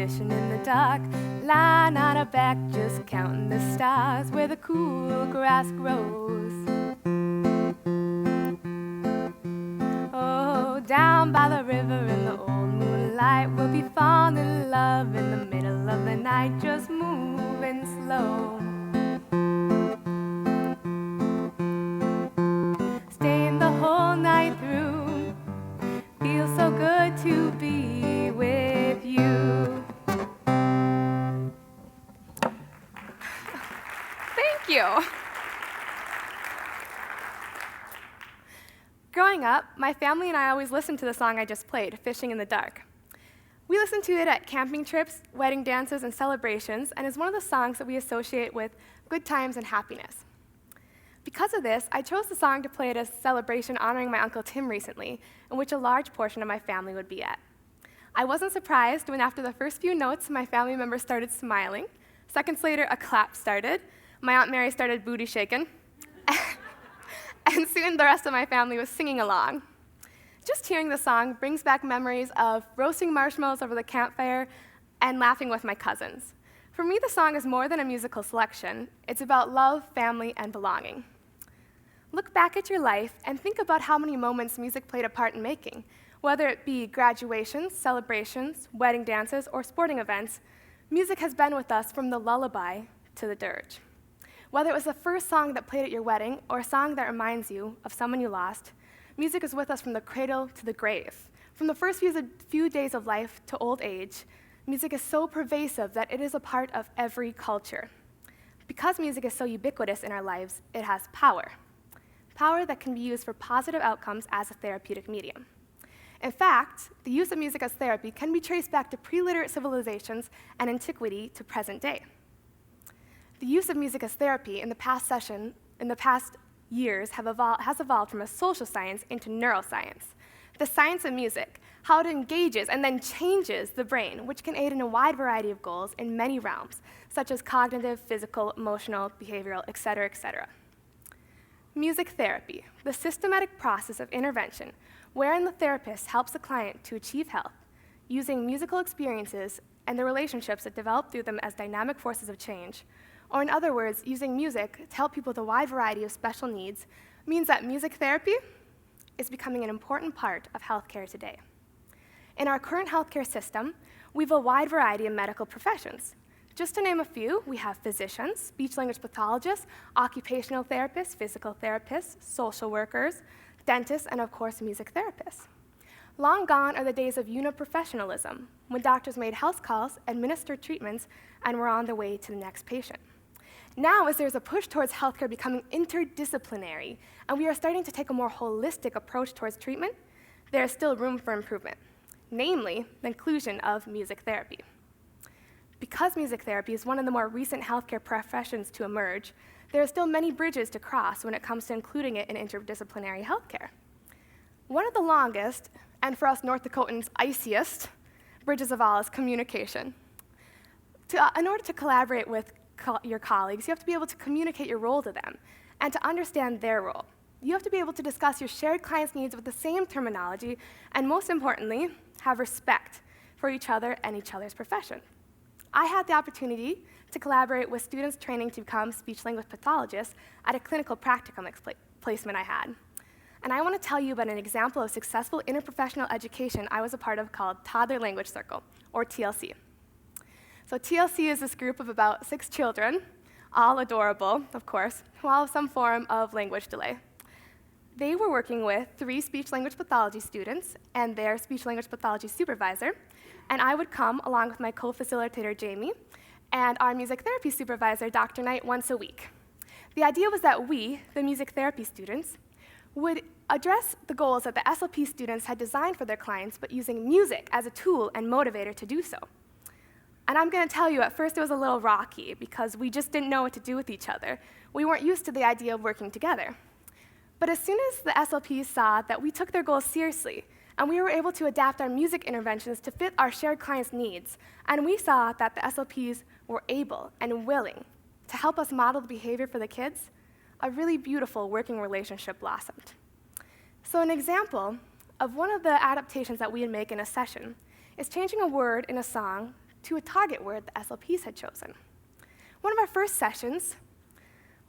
fishing in the dark, lying on our back, just counting the stars where the cool grass grows. Oh, down by the river in the old moonlight, we'll be falling in love in the middle of the night, just moving slow. Staying the whole night through, feels so good to be with you. Thank you. Growing up, my family and I always listened to the song I just played, Fishing in the Dark. We listened to it at camping trips, wedding dances, and celebrations, and is one of the songs that we associate with good times and happiness. Because of this, I chose the song to play at a celebration honoring my Uncle Tim recently, in which a large portion of my family would be at. I wasn't surprised when after the first few notes, my family members started smiling. Seconds later, a clap started. My Aunt Mary started booty shaking. And soon the rest of my family was singing along. Just hearing the song brings back memories of roasting marshmallows over the campfire and laughing with my cousins. For me, the song is more than a musical selection. It's about love, family, and belonging. Look back at your life and think about how many moments music played a part in making. Whether it be graduations, celebrations, wedding dances, or sporting events, music has been with us from the lullaby to the dirge. Whether it was the first song that played at your wedding or a song that reminds you of someone you lost, music is with us from the cradle to the grave. From the first few days of life to old age, music is so pervasive that it is a part of every culture. Because music is so ubiquitous in our lives, it has power. Power that can be used for positive outcomes as a therapeutic medium. In fact, the use of music as therapy can be traced back to pre-literate civilizations and antiquity to present day. The use of music as therapy in the past years has evolved from a social science into neuroscience. The science of music, how it engages and then changes the brain, which can aid in a wide variety of goals in many realms, such as cognitive, physical, emotional, behavioral, etc., etc. Music therapy, the systematic process of intervention wherein the therapist helps the client to achieve health, using musical experiences and the relationships that develop through them as dynamic forces of change, or in other words, using music to help people with a wide variety of special needs, means that music therapy is becoming an important part of healthcare today. In our current healthcare system, we have a wide variety of medical professions. Just to name a few, we have physicians, speech-language pathologists, occupational therapists, physical therapists, social workers, dentists, and of course, music therapists. Long gone are the days of uniprofessionalism, when doctors made health calls, administered treatments, and were on their way to the next patient. Now, as there's a push towards healthcare becoming interdisciplinary, and we are starting to take a more holistic approach towards treatment, there is still room for improvement, namely the inclusion of music therapy. Because music therapy is one of the more recent healthcare professions to emerge, there are still many bridges to cross when it comes to including it in interdisciplinary healthcare. One of the longest, and for us North Dakotans, iciest, bridges of all is communication. In order to collaborate with your colleagues, you have to be able to communicate your role to them and to understand their role. You have to be able to discuss your shared clients' needs with the same terminology, and most importantly, have respect for each other and each other's profession. I had the opportunity to collaborate with students training to become speech-language pathologists at a clinical practicum placement I had. And I want to tell you about an example of successful interprofessional education I was a part of called Toddler Language Circle, or TLC. So TLC is this group of about 6 children, all adorable, of course, who all have some form of language delay. They were working with 3 speech-language pathology students and their speech-language pathology supervisor, and I would come along with my co-facilitator, Jamie, and our music therapy supervisor, Dr. Knight, once a week. The idea was that we, the music therapy students, would address the goals that the SLP students had designed for their clients, but using music as a tool and motivator to do so. And I'm going to tell you, at first it was a little rocky because we just didn't know what to do with each other. We weren't used to the idea of working together. But as soon as the SLPs saw that we took their goals seriously, and we were able to adapt our music interventions to fit our shared clients' needs, and we saw that the SLPs were able and willing to help us model the behavior for the kids, a really beautiful working relationship blossomed. So an example of one of the adaptations that we would make in a session is changing a word in a song to a target word the SLPs had chosen. One of our first sessions,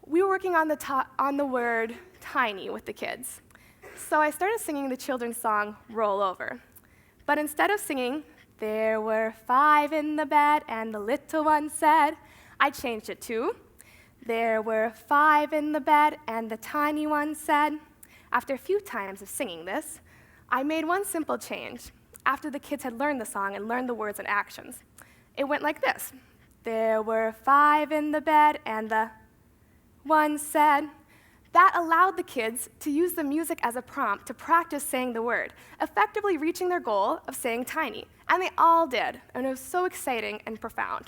we were working on the word tiny with the kids. So I started singing the children's song, Roll Over. But instead of singing, there were 5 in the bed, and the little one said, I changed it to, there were 5 in the bed, and the tiny one said. After a few times of singing this, I made one simple change after the kids had learned the song and learned the words and actions. It went like this. There were 5 in the bed, and the one said. That allowed the kids to use the music as a prompt to practice saying the word, effectively reaching their goal of saying tiny. And they all did, and it was so exciting and profound.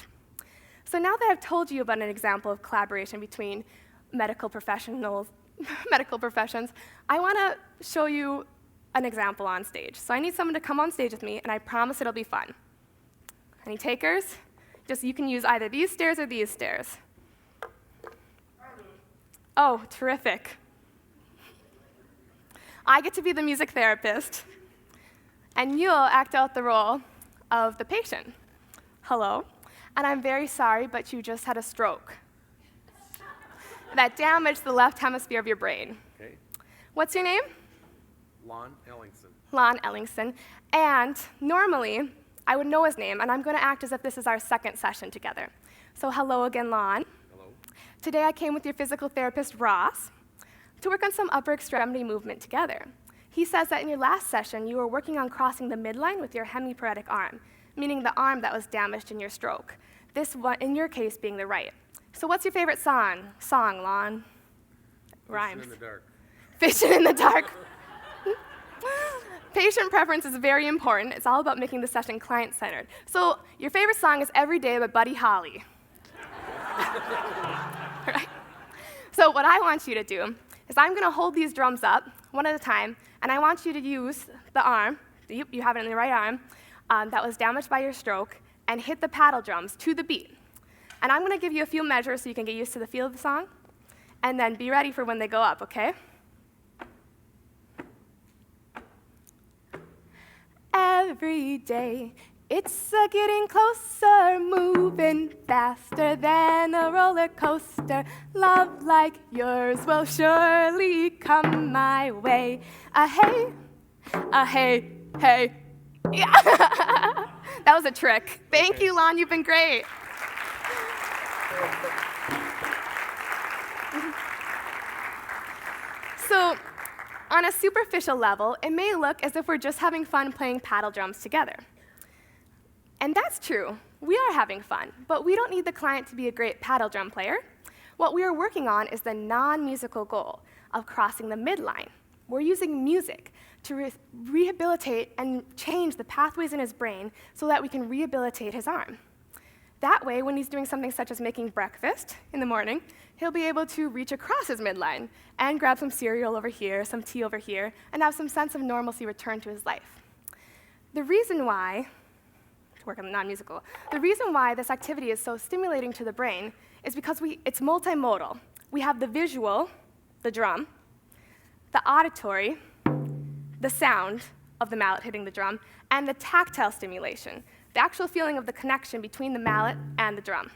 So now that I've told you about an example of collaboration between medical professions, I want to show you an example on stage. So I need someone to come on stage with me, and I promise it'll be fun. Any takers? Just you can use either these stairs or these stairs. Oh, terrific. I get to be the music therapist, and you'll act out the role of the patient. Hello, and I'm very sorry, but you just had a stroke. That damaged the left hemisphere of your brain. Okay. What's your name? Lon Ellingson. Lon Ellingson. And normally, I would know his name, and I'm going to act as if this is our second session together. So hello again, Lon. Hello. Today I came with your physical therapist, Ross, to work on some upper extremity movement together. He says that in your last session, you were working on crossing the midline with your hemiparetic arm, meaning the arm that was damaged in your stroke. This one, in your case, being the right. So what's your favorite song, Lon? Rhymes. Fishing in the dark. Fishing in the dark. Patient preference is very important. It's all about making the session client-centered. So your favorite song is Every Day by Buddy Holly. Right? So what I want you to do is I'm going to hold these drums up one at a time, and I want you to use the arm, you have it in the right arm, that was damaged by your stroke, and hit the paddle drums to the beat. And I'm going to give you a few measures so you can get used to the feel of the song, and then be ready for when they go up, okay? Every day, it's getting closer, moving faster than a roller coaster. Love like yours will surely come my way. Hey, hey. Yeah. That was a trick. Thank you, Lon. You've been great. So, on a superficial level, it may look as if we're just having fun playing paddle drums together. And that's true. We are having fun, but we don't need the client to be a great paddle drum player. What we are working on is the non-musical goal of crossing the midline. We're using music to rehabilitate and change the pathways in his brain so that we can rehabilitate his arm. That way, when he's doing something such as making breakfast in the morning, he'll be able to reach across his midline and grab some cereal over here, some tea over here, and have some sense of normalcy return to his life. The reason why, to work on the non-musical, the reason why this activity is so stimulating to the brain is because it's multimodal. We have the visual, the drum, the auditory, the sound of the mallet hitting the drum, and the tactile stimulation, the actual feeling of the connection between the mallet and the drum.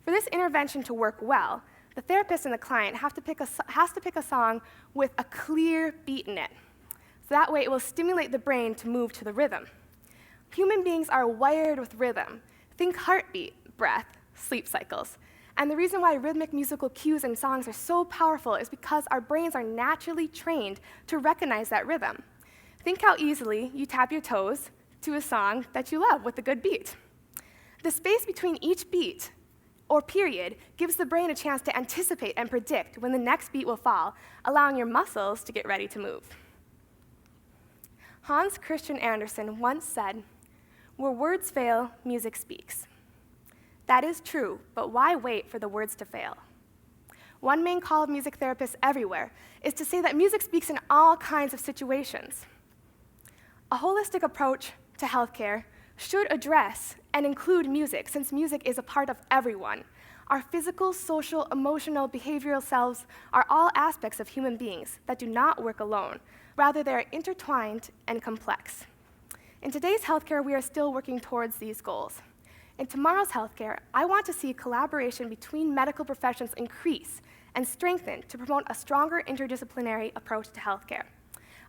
For this intervention to work well, the therapist and the client has to pick a song with a clear beat in it. So that way it will stimulate the brain to move to the rhythm. Human beings are wired with rhythm. Think heartbeat, breath, sleep cycles. And the reason why rhythmic musical cues in songs are so powerful is because our brains are naturally trained to recognize that rhythm. Think how easily you tap your toes to a song that you love with a good beat. The space between each beat or period gives the brain a chance to anticipate and predict when the next beat will fall, allowing your muscles to get ready to move. Hans Christian Andersen once said, "Where words fail, music speaks." That is true, but why wait for the words to fail? One main call of music therapists everywhere is to say that music speaks in all kinds of situations. A holistic approach to healthcare should address and include music, since music is a part of everyone. Our physical, social, emotional, behavioral selves are all aspects of human beings that do not work alone. Rather, they are intertwined and complex. In today's healthcare, we are still working towards these goals. In tomorrow's healthcare, I want to see collaboration between medical professions increase and strengthen to promote a stronger interdisciplinary approach to healthcare.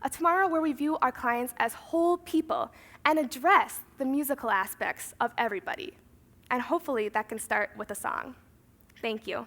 A tomorrow where we view our clients as whole people and address the musical aspects of everybody. And hopefully that can start with a song. Thank you.